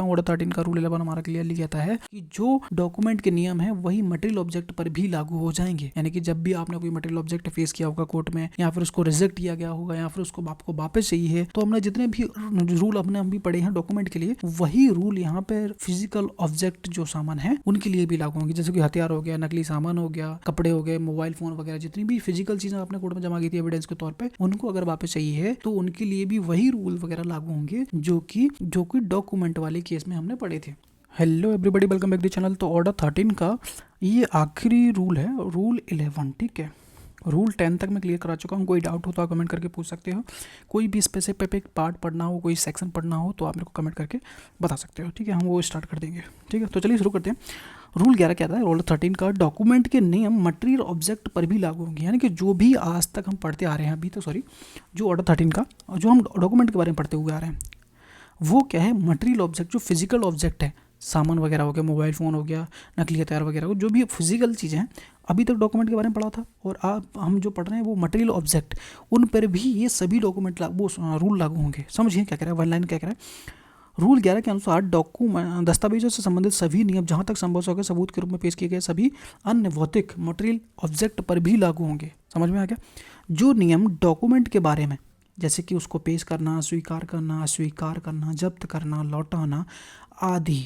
Order 13 का rule 11 हमारा clearly कहता है कि जो डॉक्यूमेंट के नियम है वही मटेरियल ऑब्जेक्ट पर भी लागू हो जाएंगे। यानी कि जब भी आपने कोई मटेरियल ऑब्जेक्ट फेस किया होगा कोर्ट में, या फिर उसको रिजेक्ट किया गया होगा, या फिर उसको आपको वापस चाहिए है, तो हमने जितने भी रूल अपने हम भी पढ़े हैं डॉक्यूमेंट के लिए, वही रूल यहाँ पे फिजिकल ऑब्जेक्ट जो सामान है उनके लिए भी लागू होंगे। जैसे कि हथियार हो गया, नकली सामान हो गया, कपड़े हो गए, मोबाइल फोन वगैरह, जितनी भी फिजिकल चीजें आपने कोर्ट में जमा की थी एविडेंस के तौर पे, उनको अगर वापस चाहिए है तो उनके लिए भी वही रूल वगैरह लागू होंगे जो कि डॉक्यूमेंट वाले केस में हमने पढ़े थे। Hello everybody, welcome back to channel. तो ऑर्डर 13 का ये आखिरी रूल है, रूल 11, ठीक है। रूल 10 तक मैं क्लियर करा चुका हूँ। कोई डाउट हो तो आप कमेंट करके पूछ सकते हो। कोई भी स्पेसिफिक पार्ट पढ़ना हो, कोई सेक्शन पढ़ना हो तो आप मेरे को कमेंट करके बता सकते हो, ठीक है। हम वो स्टार्ट कर देंगे, ठीक है। तो चलिए शुरू करते हैं। रूल 11 क्या था? रूल 13 का डॉक्यूमेंट के नियम मटेरियल ऑब्जेक्ट पर भी लागू होंगे। यानी कि जो भी आज तक हम पढ़ते आ रहे हैं, अभी तो सॉरी, जो ऑर्डर 13 का जो हम डॉक्यूमेंट के बारे में पढ़ते हुए आ रहे हैं, वो क्या है? मटेरियल ऑब्जेक्ट, जो फिजिकल ऑब्जेक्ट है, सामान वगैरह हो गया, मोबाइल फ़ोन हो गया, नकली हथियार वगैरह, जो भी फिजिकल चीज़ें हैं, अभी तक डॉक्यूमेंट के बारे में पढ़ा था, और आप हम जो पढ़ रहे हैं वो मटेरियल ऑब्जेक्ट, उन पर भी ये सभी डॉक्यूमेंट वो रूल लागू होंगे। समझिए क्या कह रहा है, वन लाइन क्या कह रहा है। रूल 11 के अनुसार दस्तावेजों से संबंधित सभी नियम जहाँ तक संभव हो सबूत के रूप में पेश किए गए सभी अन्य भौतिक मटेरियल ऑब्जेक्ट पर भी लागू होंगे। समझ में आ गया? जो नियम डॉक्यूमेंट के बारे में, जैसे कि उसको पेश करना, स्वीकार करना, अस्वीकार करना, जब्त करना, लौटाना आदि,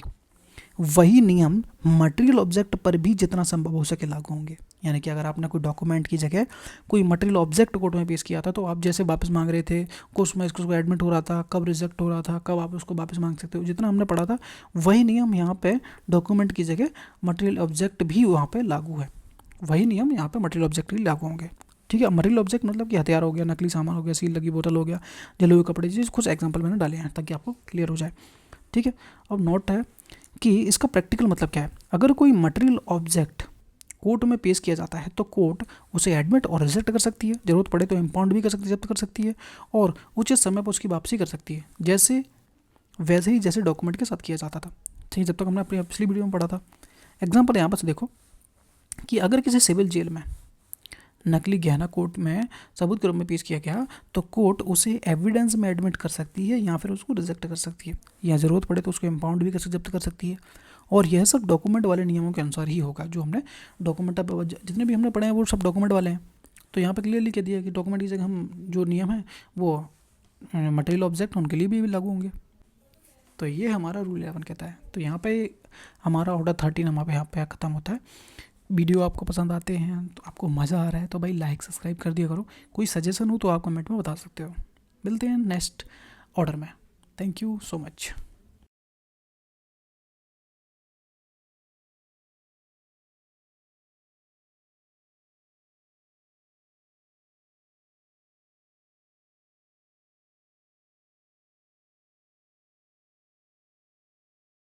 वही नियम मटेरियल ऑब्जेक्ट पर भी जितना संभव हो सके लागू होंगे। यानी कि अगर आपने कोई डॉक्यूमेंट की जगह कोई मटेरियल ऑब्जेक्ट कोर्ट में पेश किया था, तो आप जैसे वापस मांग रहे थे, उसमें इसको एडमिट हो रहा था, कब रिजेक्ट हो रहा था, कब आप उसको वापस मांग सकते हो, जितना हमने पढ़ा था वही नियम यहाँ पे डॉक्यूमेंट की जगह मटेरियल ऑब्जेक्ट भी वहाँ पर लागू है। वही नियम यहाँ पर मटेरियल ऑब्जेक्ट भी लागू होंगे, ठीक है। मटेरियल ऑब्जेक्ट मतलब कि हथियार हो गया, नकली सामान हो गया, सील लगी बोतल हो गया, जले हुए कपड़े, जैसे कुछ एग्जांपल मैंने डाले हैं ताकि आपको क्लियर हो जाए, ठीक है। अब नोट है कि इसका प्रैक्टिकल मतलब क्या है। अगर कोई मटेरियल ऑब्जेक्ट कोर्ट में पेश किया जाता है तो कोर्ट उसे एडमिट और रिजेक्ट कर सकती है, जरूरत पड़े तो इम्पाउंड भी कर सकती है, जब्त कर सकती है, और उचित समय पर उसकी वापसी कर सकती है, वैसे ही जैसे डॉक्यूमेंट के साथ किया जाता था, ठीक है। जब तक हमने अपनी पिछली वीडियो में पढ़ा था। एग्जाम्पल यहाँ पर देखो कि अगर किसी सिविल जेल में नकली गहना कोर्ट में सबूत के रूप में पेश किया गया, तो कोर्ट उसे एविडेंस में एडमिट कर सकती है या फिर उसको रिजेक्ट कर सकती है, या ज़रूरत पड़े तो उसको इम्पाउंड भी कर सकती, जब्त कर सकती है। और यह सब डॉक्यूमेंट वाले नियमों के अनुसार ही होगा। जो हमने डॉक्यूमेंट जितने भी हमने पढ़े हैं वो सब डॉक्यूमेंट वाले हैं। तो यहाँ पर क्लियरली कह दिया कि डॉक्यूमेंट की जगह हम जो नियम है वो मटेरियल ऑब्जेक्ट उनके लिए भी लागू होंगे। तो ये हमारा रूल 11 कहता है। तो यहाँ पे हमारा ऑर्डर 13 हमारे यहाँ पे ख़त्म होता है। वीडियो आपको पसंद आते हैं, तो आपको मज़ा आ रहा है तो भाई लाइक सब्सक्राइब कर दिया करो। कोई सजेशन हो तो आप कमेंट में बता सकते हो। मिलते हैं नेक्स्ट ऑर्डर में। Thank you so much.